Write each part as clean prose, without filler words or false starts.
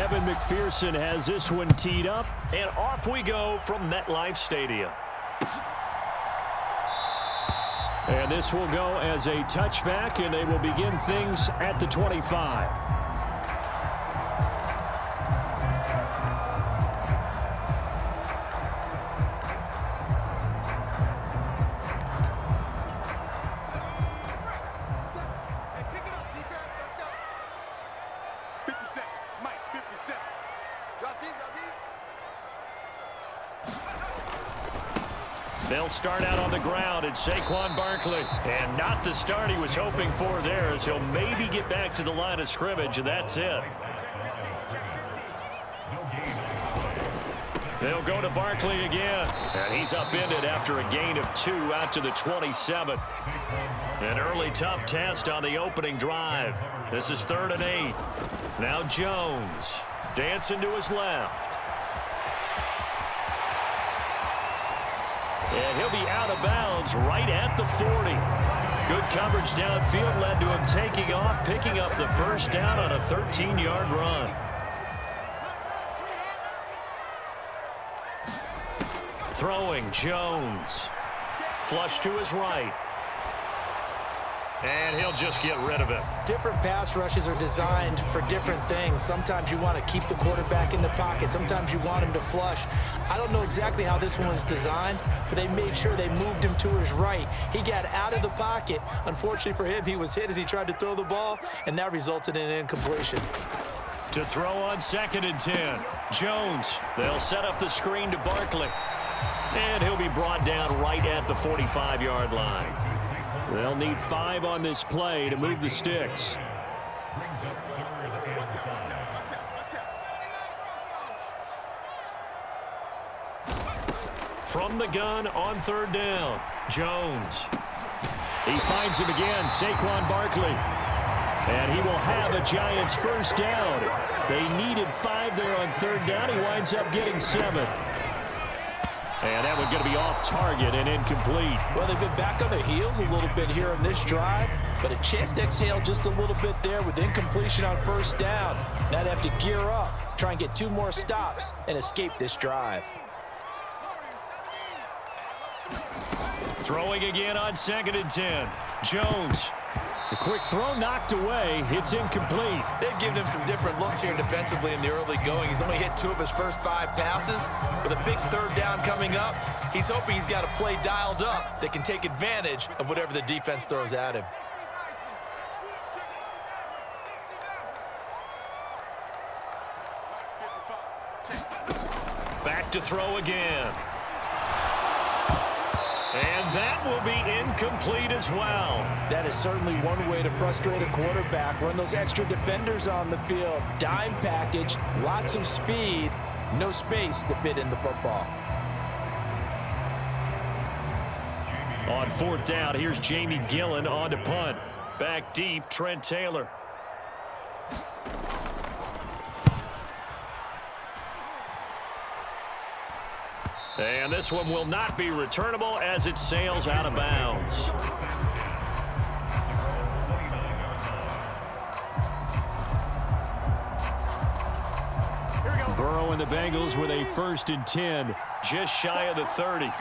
Evan McPherson has this one teed up, and off we go from MetLife Stadium. And this will go as a touchback, and they will begin things at the 25. They'll start out on the ground, and Saquon Barkley. And not the start he was hoping for there, as he'll maybe get back to the line of scrimmage, and that's it. They'll go to Barkley again. And he's upended after a gain of 2 out to the 27. An early tough test on the opening drive. This is 3rd and 8. Now Jones dancing to his left. And he'll be out of bounds right at the 40. Good coverage downfield led to him taking off, picking up the first down on a 13-yard run. Throwing, Jones. Flush to his right. And he'll just get rid of it. Different pass rushes are designed for different things. Sometimes you want to keep the quarterback in the pocket. Sometimes you want him to flush. I don't know exactly how this one was designed, but they made sure they moved him to his right. He got out of the pocket. Unfortunately for him, he was hit as he tried to throw the ball, and that resulted in an incompletion. To throw on 2nd and 10. Jones. They'll set up the screen to Barkley. And he'll be brought down right at the 45-yard line. They'll need 5 on this play to move the sticks. From the gun on 3rd down, Jones. He finds him again, Saquon Barkley. And he will have a Giants first down. They needed 5 there on 3rd down. He winds up getting 7. And that one's going to be off target and incomplete. Well, they've been back on their heels a little bit here on this drive, but a chance to exhale just a little bit there with incompletion on 1st down. Now they have to gear up, try and get 2 more stops, and escape this drive. Throwing again on 2nd and 10. Jones. The quick throw knocked away. It's incomplete. They've given him some different looks here defensively in the early going. He's only hit 2 of his first 5 passes. With a big 3rd down coming up, he's hoping he's got a play dialed up that can take advantage of whatever the defense throws at him. Back to throw again. And that will be incomplete as well. That is certainly one way to frustrate a quarterback. Run those extra defenders on the field. Dime package, lots of speed, no space to fit in the football. On 4th down, here's Jamie Gillen on to punt. Back deep, Trent Taylor. And this one will not be returnable as it sails out of bounds. Burrow and the Bengals with a 1st and 10, just shy of the 30.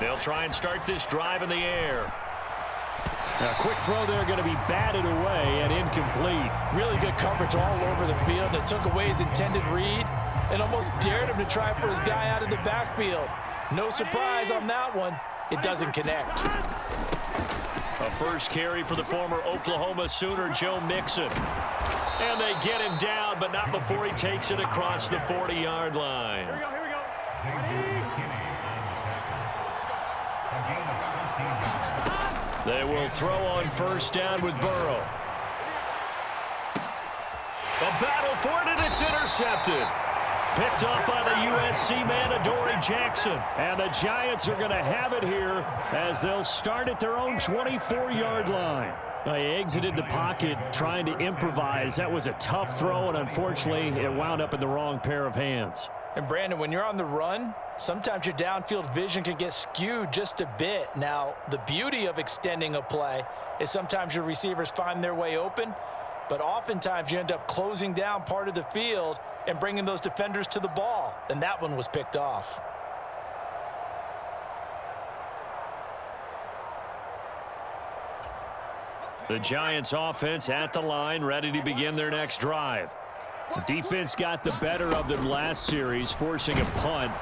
They'll try and start this drive in the air. A quick throw there going to be batted away and incomplete. Really good coverage all over the field. It took away his intended read and almost dared him to try for his guy out of the backfield. No surprise on that one. It doesn't connect. A first carry for the former Oklahoma Sooner, Joe Mixon. And they get him down, but not before he takes it across the 40-yard line. Here we go. They will throw on 1st down with Burrow. A battle for it, and it's intercepted. Picked up by the USC man, Adoree Jackson. And the Giants are going to have it here as they'll start at their own 24-yard line. He exited the pocket trying to improvise. That was a tough throw, and unfortunately, it wound up in the wrong pair of hands. And Brandon, when you're on the run, sometimes your downfield vision can get skewed just a bit. Now, the beauty of extending a play is sometimes your receivers find their way open, but oftentimes you end up closing down part of the field and bringing those defenders to the ball, and that one was picked off. The Giants offense at the line, ready to begin their next drive. The defense got the better of them last series, forcing a punt.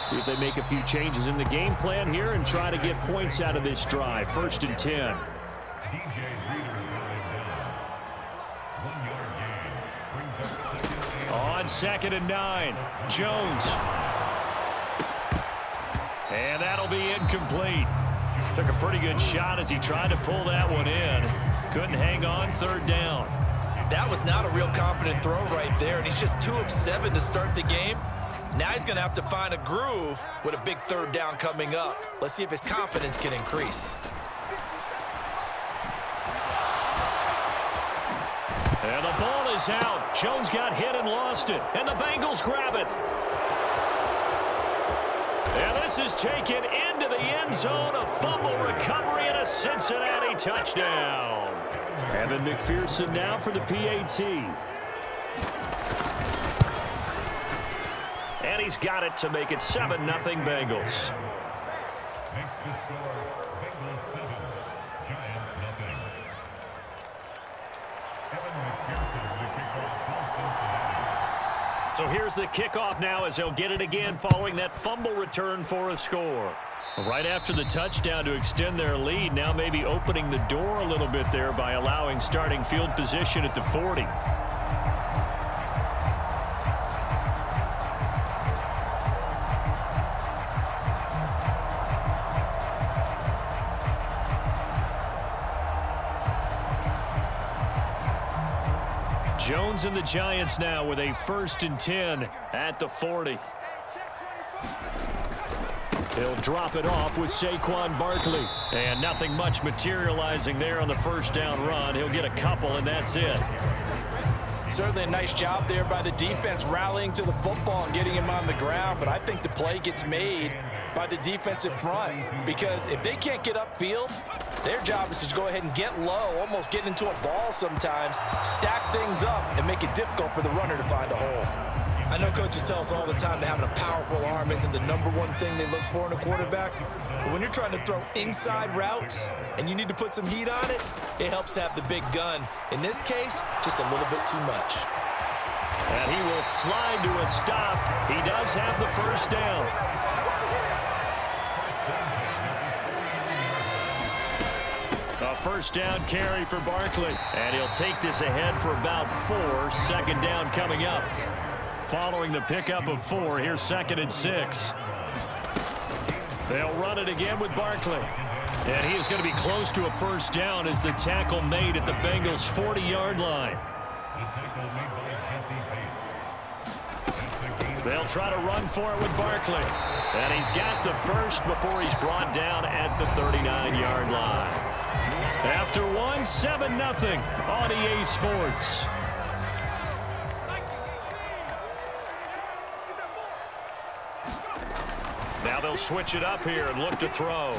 See if they make a few changes in the game plan here and try to get points out of this drive. 1st and 10. On 2nd and 9, Jones. And that'll be incomplete. Took a pretty good shot as he tried to pull that one in. Couldn't hang on. 3rd down. That was not a real confident throw right there, and he's just 2 of 7 to start the game. Now he's going to have to find a groove with a big 3rd down coming up. Let's see if his confidence can increase. And the ball is out. Jones got hit and lost it, and the Bengals grab it. And this is taken into the end zone. A fumble recovery and a Cincinnati touchdown. Evan McPherson now for the PAT. And he's got it to make it 7-0 Bengals. So here's the kickoff now as he'll get it again following that fumble return for a score. Right after the touchdown to extend their lead, now maybe opening the door a little bit there by allowing starting field position at the 40. Jones and the Giants now with a 1st and 10 at the 40. He'll drop it off with Saquon Barkley. And nothing much materializing there on the 1st down run. He'll get a couple, and that's it. Certainly a nice job there by the defense rallying to the football and getting him on the ground, but I think the play gets made by the defensive front because if they can't get upfield, their job is to go ahead and get low, almost get into a ball sometimes, stack things up, and make it difficult for the runner to find a hole. I know coaches tell us all the time that having a powerful arm isn't the #1 thing they look for in a quarterback. But when you're trying to throw inside routes and you need to put some heat on it, it helps to have the big gun. In this case, just a little bit too much. And he will slide to a stop. He does have the 1st down. A 1st down carry for Barkley. And he'll take this ahead for about 4. 2nd down coming up. Following the pickup of 4, here's 2nd and 6. They'll run it again with Barkley. And he is going to be close to a 1st down as the tackle made at the Bengals' 40-yard line. They'll try to run for it with Barkley. And he's got the 1st before he's brought down at the 39-yard line. After 1, 7-0 on EA Sports. Now they'll switch it up here and look to throw.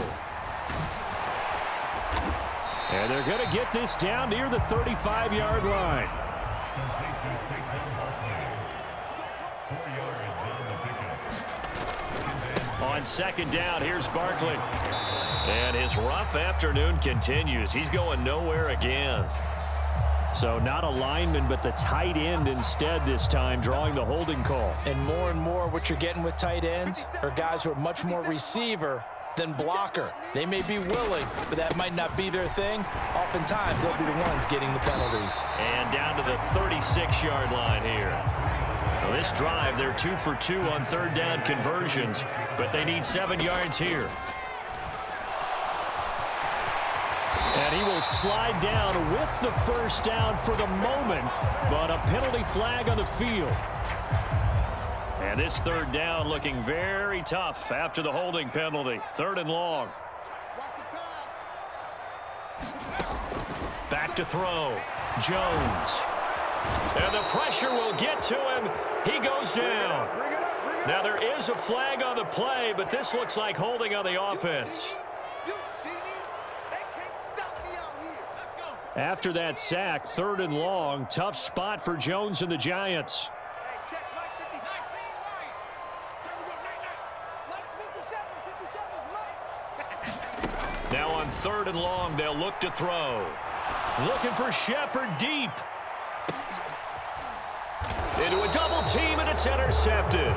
And they're going to get this down near the 35-yard line. On 2nd down, here's Barkley. And his rough afternoon continues. He's going nowhere again. So not a lineman, but the tight end instead this time, drawing the holding call. And more what you're getting with tight ends are guys who are much more receiver than blocker. They may be willing, but that might not be their thing. Oftentimes, they'll be the ones getting the penalties. And down to the 36-yard line here. Well, this drive, they're 2 for 2 on 3rd down conversions, but they need 7 yards here. And he will slide down with the 1st down for the moment, but a penalty flag on the field. And this 3rd down looking very tough after the holding penalty. 3rd and long. Back to throw. Jones. And the pressure will get to him. He goes down. Now there is a flag on the play, but this looks like holding on the offense. After that sack, 3rd and long, tough spot for Jones and the Giants. Now on 3rd and long, they'll look to throw. Looking for Shepard deep. Into a double team, and it's intercepted.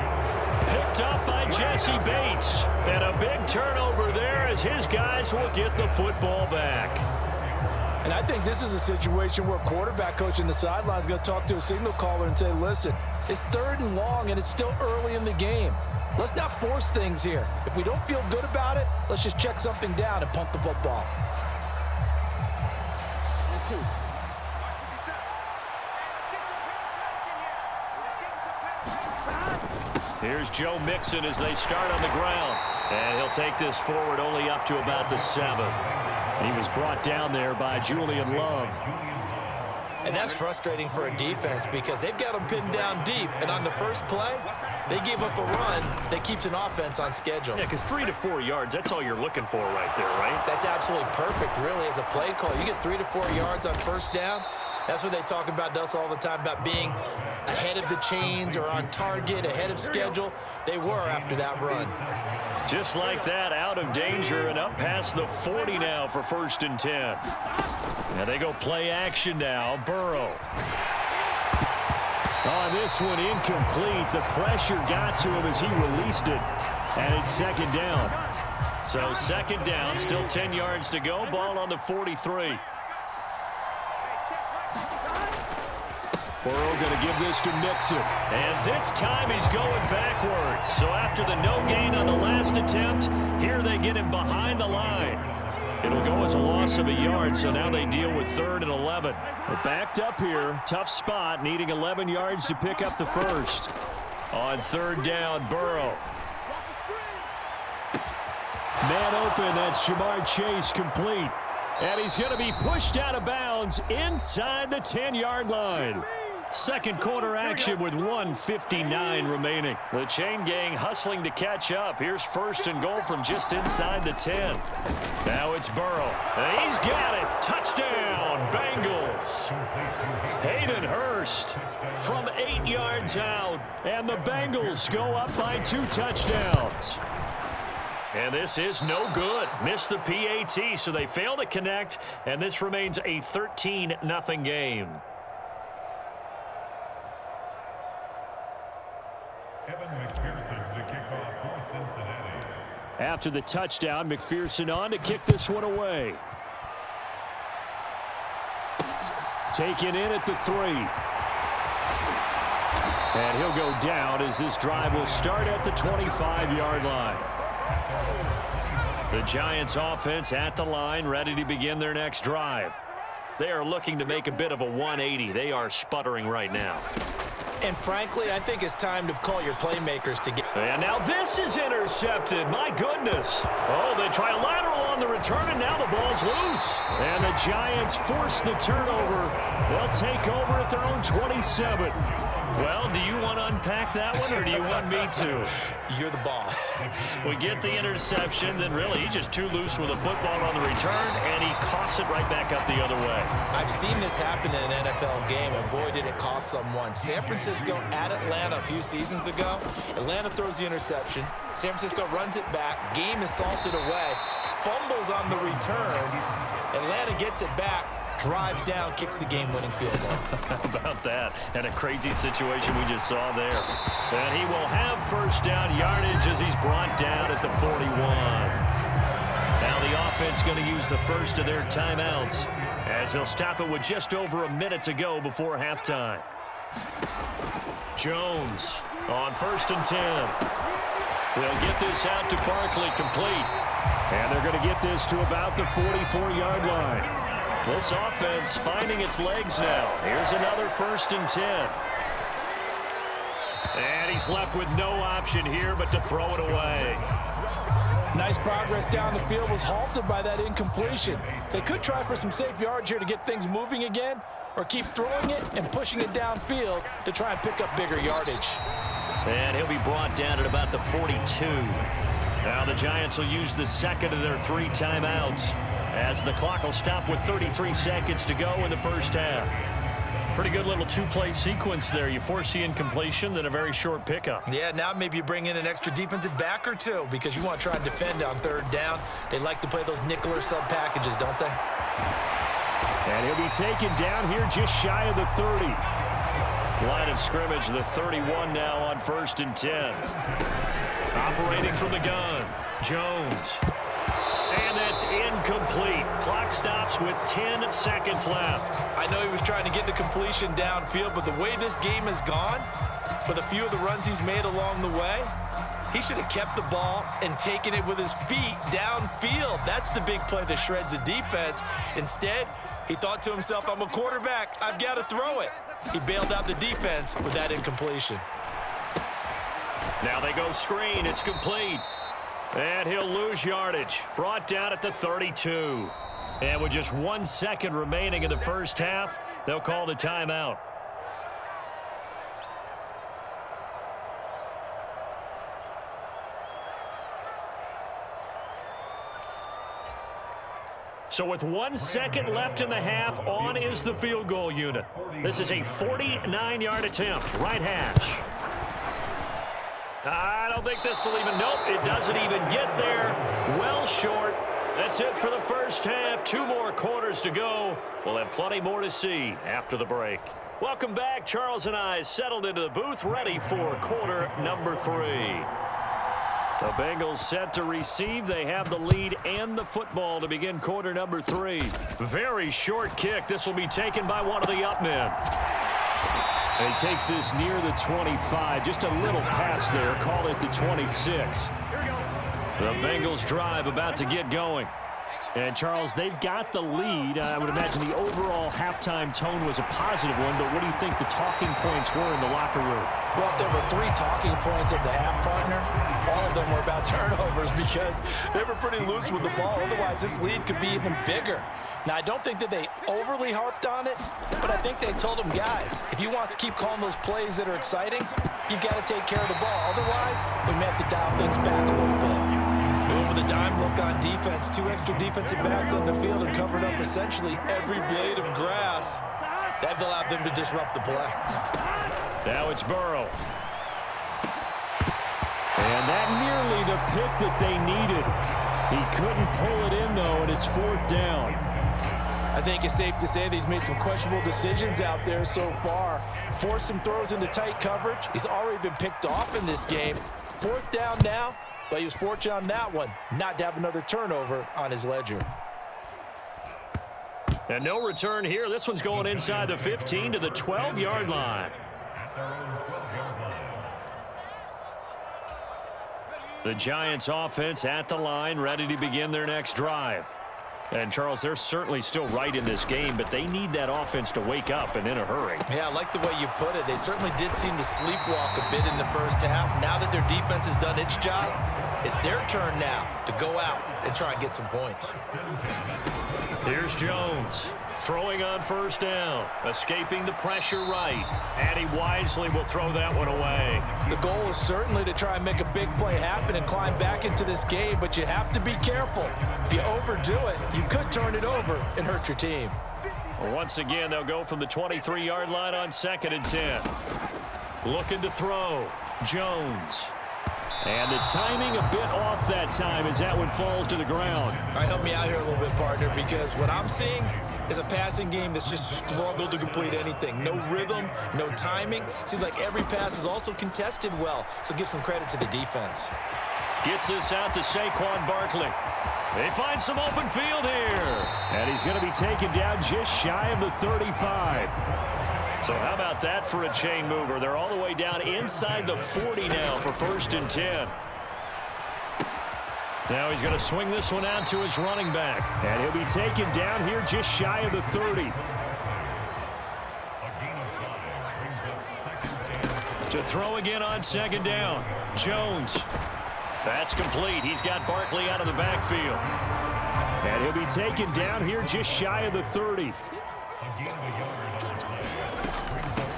Picked up by Jesse Bates. And a big turnover there as his guys will get the football back. And I think this is a situation where quarterback coach in the sideline is going to talk to a signal caller and say, listen, it's 3rd and long and it's still early in the game. Let's not force things here. If we don't feel good about it, let's just check something down and punt the football. Here's Joe Mixon as they start on the ground. And he'll take this forward only up to about the 7. He was brought down there by Julian Love. And that's frustrating for a defense because they've got them pinned down deep. And on the first play, they gave up a run that keeps an offense on schedule. Yeah, because 3 to 4 yards, that's all you're looking for right there, right? That's absolutely perfect, really, as a play call. You get 3 to 4 yards on first down. That's what they talk about us all the time, about being ahead of the chains or on target, ahead of schedule. They were after that run. Just like that, out of danger and up past the 40 now for 1st and 10. Now they go play action now. Burrow. On this one, incomplete. The pressure got to him as he released it. And it's 2nd down. So 2nd down, still 10 yards to go. Ball on the 43. Burrow going to give this to Mixon. And this time he's going backwards. So after the no gain on the last attempt, here they get him behind the line. It'll go as a loss of a yard, so now they deal with 3rd and 11. They're backed up here. Tough spot, needing 11 yards to pick up the first. On 3rd down, Burrow. Man open, that's Jamar Chase complete. And he's going to be pushed out of bounds inside the 10-yard line. Second quarter action with 1:59 remaining. The chain gang hustling to catch up. Here's 1st and goal from just inside the 10. Now it's Burrow. And he's got it. Touchdown, Bengals. Hayden Hurst from 8 yards out. And the Bengals go up by 2 touchdowns. And this is no good. Missed the PAT, so they fail to connect. And this remains a 13-0 game. After the touchdown, McPherson on to kick this one away. Taken in at the 3. And he'll go down as this drive will start at the 25-yard line. The Giants offense at the line, ready to begin their next drive. They are looking to make a bit of a 180. They are sputtering right now. And frankly, I think it's time to call your playmakers to get. And now this is intercepted. My goodness. Oh, they try a lateral on the return, and now the ball's loose. And the Giants force the turnover. They'll take over at their own 27. Well, do you want to unpack that one, or do you want me to? You're the boss. We get the interception, then really he's just too loose with the football on the return, and he coughs it right back up the other way. I've seen this happen in an NFL game, and boy, did it cost someone. San Francisco at Atlanta a few seasons ago. Atlanta throws the interception. San Francisco runs it back. Game is salted away. Fumbles on the return. Atlanta gets it back. Drives down, kicks the game-winning field goal. How about that? And a crazy situation we just saw there. And he will have 1st down yardage as he's brought down at the 41. Now the offense going to use the first of their timeouts as they'll stop it with just over a minute to go before halftime. Jones on 1st and 10. They'll get this out to Barkley complete. And they're going to get this to about the 44-yard line. This offense finding its legs now. Here's another 1st and 10. And he's left with no option here but to throw it away. Nice progress down the field, was halted by that incompletion. They could try for some safe yards here to get things moving again, or keep throwing it and pushing it downfield to try and pick up bigger yardage. And he'll be brought down at about the 42. Now the Giants will use the second of their 3 timeouts as the clock will stop with 33 seconds to go in the first half. Pretty good little 2-play sequence there. You force the incompletion, then a very short pickup. Yeah, now maybe you bring in an extra defensive back or two because you want to try and defend on 3rd down. They like to play those nickel or sub packages, don't they? And he'll be taken down here just shy of the 30. Line of scrimmage, the 31 now on 1st and 10. Operating from the gun, Jones. And that's incomplete. Clock stops with 10 seconds left. I know he was trying to get the completion downfield, but the way this game has gone, with a few of the runs he's made along the way, he should have kept the ball and taken it with his feet downfield. That's the big play that shreds a defense. Instead, he thought to himself, I'm a quarterback. I've got to throw it. He bailed out the defense with that incompletion. Now they go screen. It's complete. And he'll lose yardage. Brought down at the 32. And with just 1 second remaining in the first half, they'll call the timeout. So with 1 second left in the half, on is the field goal unit. This is a 49-yard attempt. Right hash. I don't think this will even, nope, it doesn't even get there. Well short. That's it for the first half. 2 more quarters to go. We'll have plenty more to see after the break. Welcome back. Charles and I settled into the booth, ready for quarter number 3. The Bengals set to receive. They have the lead and the football to begin quarter number 3. Very short kick. This will be taken by one of the up men. And he takes this near the 25. Just a little pass there. Call it the 26. The Bengals drive about to get going. And, Charles, they've got the lead. I would imagine the overall halftime tone was a positive one, but what do you think the talking points were in the locker room? Well, if there were 3 talking points at the half, partner, all of them were about turnovers because they were pretty loose with the ball. Otherwise, this lead could be even bigger. Now, I don't think that they overly harped on it, but I think they told them, guys, if you want to keep calling those plays that are exciting, you've got to take care of the ball. Otherwise, we may have to dial things back a little bit. With a dime look on defense, 2 extra defensive backs on the field and covered up essentially every blade of grass. That allowed them to disrupt the play. Now it's Burrow. And that nearly the pick that they needed. He couldn't pull it in, though, and it's 4th down. I think it's safe to say that he's made some questionable decisions out there so far. Forced some throws into tight coverage. He's already been picked off in this game. 4th down now. But he was fortunate on that one, not to have another turnover on his ledger. And no return here. This one's going inside the 15 to the 12-yard line. The Giants offense at the line, ready to begin their next drive. And, Charles, they're certainly still right in this game, but they need that offense to wake up and in a hurry. Yeah, I like the way you put it. They certainly did seem to sleepwalk a bit in the first half. Now that their defense has done its job, it's their turn now to go out and try and get some points. Here's Jones. Throwing on 1st down. Escaping the pressure right. And he wisely will throw that one away. The goal is certainly to try and make a big play happen and climb back into this game, but you have to be careful. If you overdo it, you could turn it over and hurt your team. Well, once again, they'll go from the 23-yard line on 2nd and 10. Looking to throw. Jones. And the timing a bit off that time as that one falls to the ground. All right, help me out here a little bit, partner, because what I'm seeing is a passing game that's just struggled to complete anything. No rhythm, no timing. Seems like every pass is also contested well, so give some credit to the defense. Gets this out to Saquon Barkley. They find some open field here. And he's going to be taken down just shy of the 35. So how about that for a chain mover? They're all the way down inside the 40 now for 1st and 10. Now he's going to swing this one out to his running back. And he'll be taken down here just shy of the 30. To throw again on 2nd down. Jones. That's complete. He's got Barkley out of the backfield. And he'll be taken down here just shy of the 30.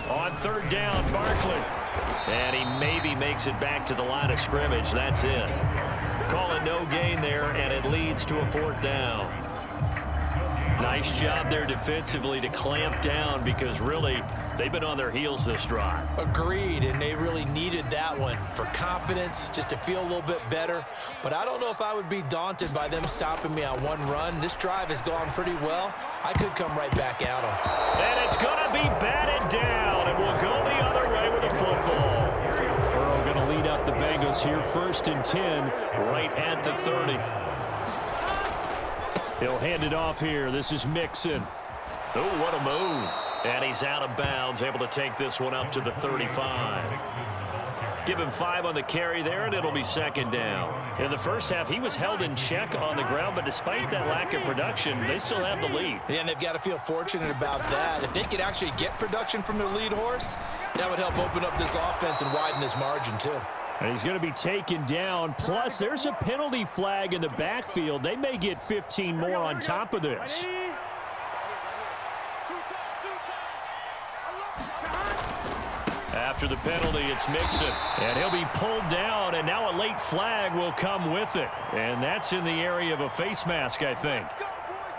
On third down, Barkley. And he maybe makes it back to the line of scrimmage. That's it. Call it no gain there, and it leads to a fourth down. Nice job there defensively to clamp down because really they've been on their heels this drive. Agreed, and they really needed that one for confidence, just to feel a little bit better. But I don't know if I would be daunted by them stopping me on one run. This drive has gone pretty well. I could come right back at them. And it's going to be batted down, and we'll go the other way with the football. Burrow going to lead up the Bengals here, 1st and 10, right at the 30. He'll hand it off here. This is Mixon. Oh, what a move. And he's out of bounds, able to take this one up to the 35. Give him 5 on the carry there, and it'll be 2nd down. In the first half, he was held in check on the ground, but despite that lack of production, they still have the lead. Yeah, and they've got to feel fortunate about that. If they could actually get production from their lead horse, that would help open up this offense and widen this margin, too. And he's going to be taken down. Plus, there's a penalty flag in the backfield. They may get 15 more on top of this. After the penalty, it's Mixon. And he'll be pulled down, and now a late flag will come with it. And that's in the area of a face mask, I think.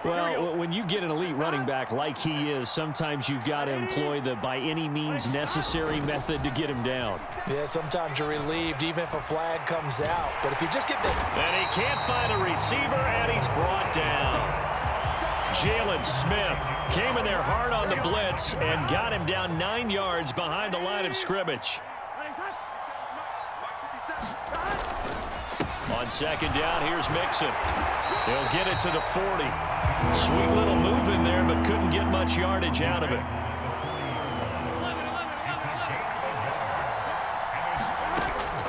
Well, when you get an elite running back like he is, sometimes you've got to employ the by any means necessary method to get him down. Yeah, sometimes you're relieved even if a flag comes out. But if you just get the... And he can't find a receiver, and he's brought down. Jalen Smith came in there hard on the blitz and got him down 9 yards behind the line of scrimmage. On 2nd down, here's Mixon. He'll get it to the 40. Sweet little move in there, but couldn't get much yardage out of it.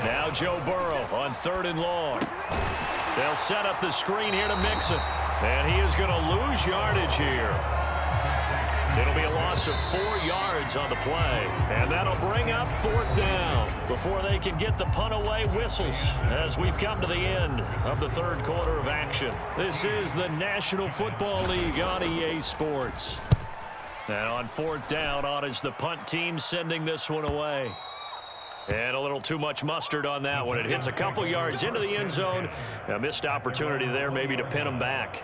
Now Joe Burrow on 3rd and long. They'll set up the screen here to Mixon. And he is going to lose yardage here. It'll be a loss of 4 yards on the play. And that'll bring up 4th down before they can get the punt away whistles as we've come to the end of the 3rd quarter of action. This is the National Football League on EA Sports. And on 4th down, on is the punt team sending this one away. And a little too much mustard on that one. It hits a couple yards into the end zone. A missed opportunity there maybe to pin them back.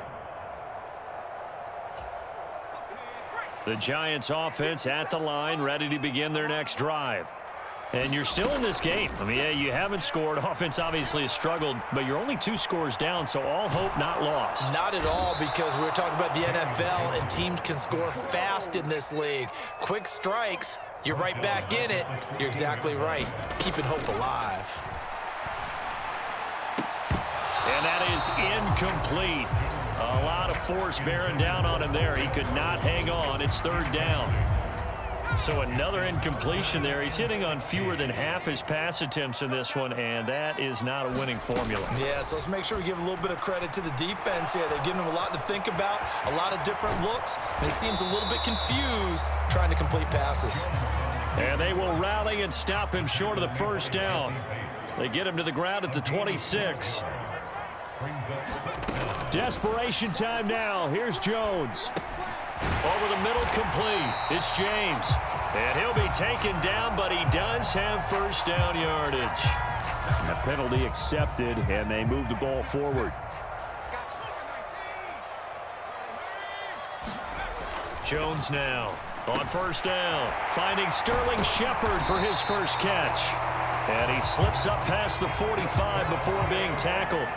The Giants offense at the line, ready to begin their next drive. And you're still in this game. I mean, yeah, you haven't scored. Offense obviously has struggled, but you're only 2 scores down, so all hope not lost. Not at all, because we're talking about the NFL, and teams can score fast in this league. Quick strikes, you're right back in it. You're exactly right. Keeping hope alive. And that is incomplete. A lot of force bearing down on him there. He could not hang on. It's 3rd down. So another incompletion there. He's hitting on fewer than half his pass attempts in this one, and that is not a winning formula. Yeah, so let's make sure we give a little bit of credit to the defense here. They've given him a lot to think about, a lot of different looks, and he seems a little bit confused trying to complete passes. And they will rally and stop him short of the 1st down. They get him to the ground at the 26. Desperation time now. Here's Jones. Over the middle, complete. It's James. And he'll be taken down, but he does have 1st down yardage. A penalty accepted, and they move the ball forward. Jones now on 1st down, finding Sterling Shepard for his first catch. And he slips up past the 45 before being tackled.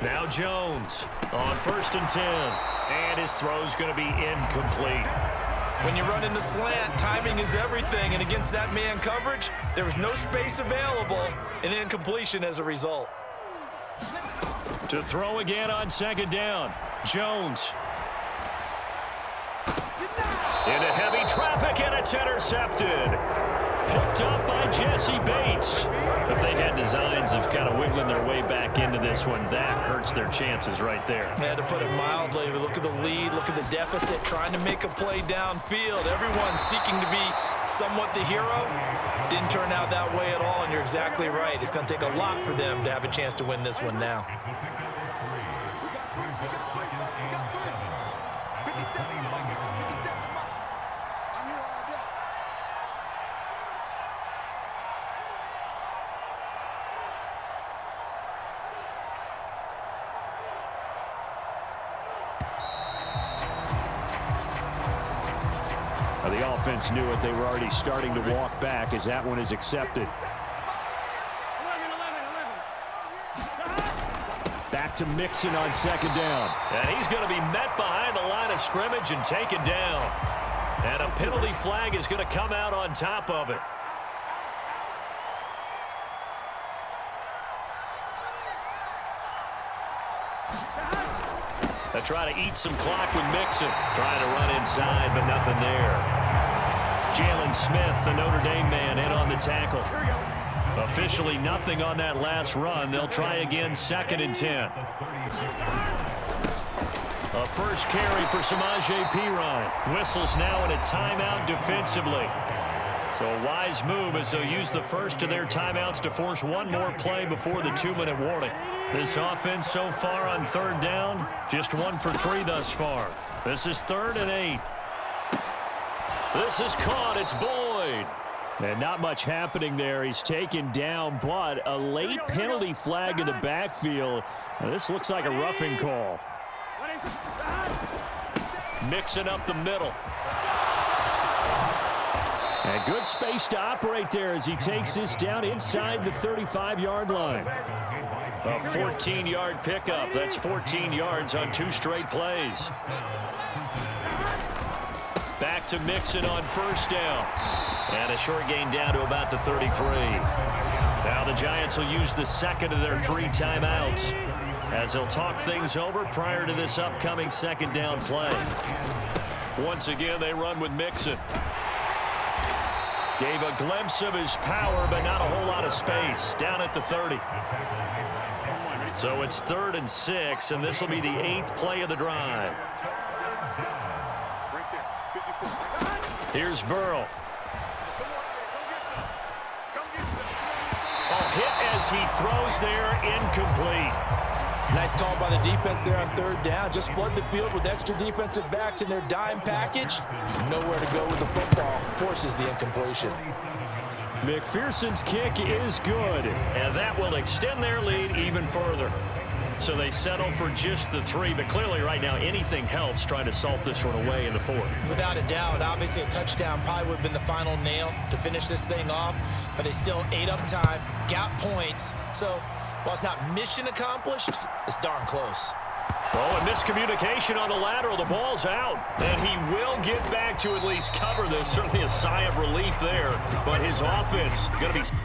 Now Jones on 1st and 10. And his throw's going to be incomplete. When you run into slant, timing is everything. And against that man coverage, there was no space available. An incompletion as a result. To throw again on 2nd down. Jones. Into heavy traffic, and it's intercepted. Picked up by Jesse Bates. If they had designs of kind of wiggling their way back into this one, that hurts their chances right there. Yeah, to put it mildly, look at the lead, look at the deficit, trying to make a play downfield. Everyone seeking to be somewhat the hero. Didn't turn out that way at all, and you're exactly right. It's going to take a lot for them to have a chance to win this one now. the offense knew it. They were already starting to walk back as that one is accepted. Back to Mixon on second down. And he's going to be met behind the line of scrimmage and taken down. And a penalty flag is going to come out on top of it. They try to eat some clock with Mixon. Trying to run inside, but nothing there. Jalen Smith, the Notre Dame man, in on the tackle. Officially nothing on that last run. They'll try again, 2nd and 10. A first carry for Samaje Perine. Whistles now in a timeout defensively. So a wise move as they'll use the first of their timeouts to force one more play before the 2-minute warning. This offense so far on 3rd down, just 1 for 3 thus far. This is 3rd and 8. This is caught. It's Boyd. And not much happening there. He's taken down, but a late penalty flag in the backfield. Now, this looks like a roughing call. Mixing up the middle. And good space to operate there as he takes this down inside the 35-yard line. A 14-yard pickup. That's 14 yards on 2 straight plays. Back to Mixon on 1st down. And a short gain down to about the 33. Now the Giants will use the 2nd of their 3 timeouts as they'll talk things over prior to this upcoming 2nd down play. Once again, they run with Mixon. Gave a glimpse of his power, but not a whole lot of space. Down at the 30. So it's 3rd and 6, and this will be the 8th play of the drive. Here's Burrow. Hit as he throws there, incomplete. Nice call by the defense there on 3rd down. Just flood the field with extra defensive backs in their dime package. Nowhere to go with the football. Forces the incompletion. McPherson's kick is good. And that will extend their lead even further. So they settle for just the 3, but clearly right now anything helps trying to salt this one away in the 4th. Without a doubt, obviously a touchdown probably would have been the final nail to finish this thing off, but they still ate up time, got points. So while it's not mission accomplished, it's darn close. Oh, and miscommunication on the lateral. The ball's out. And he will get back to at least cover this. Certainly a sigh of relief there. But his offense going to be...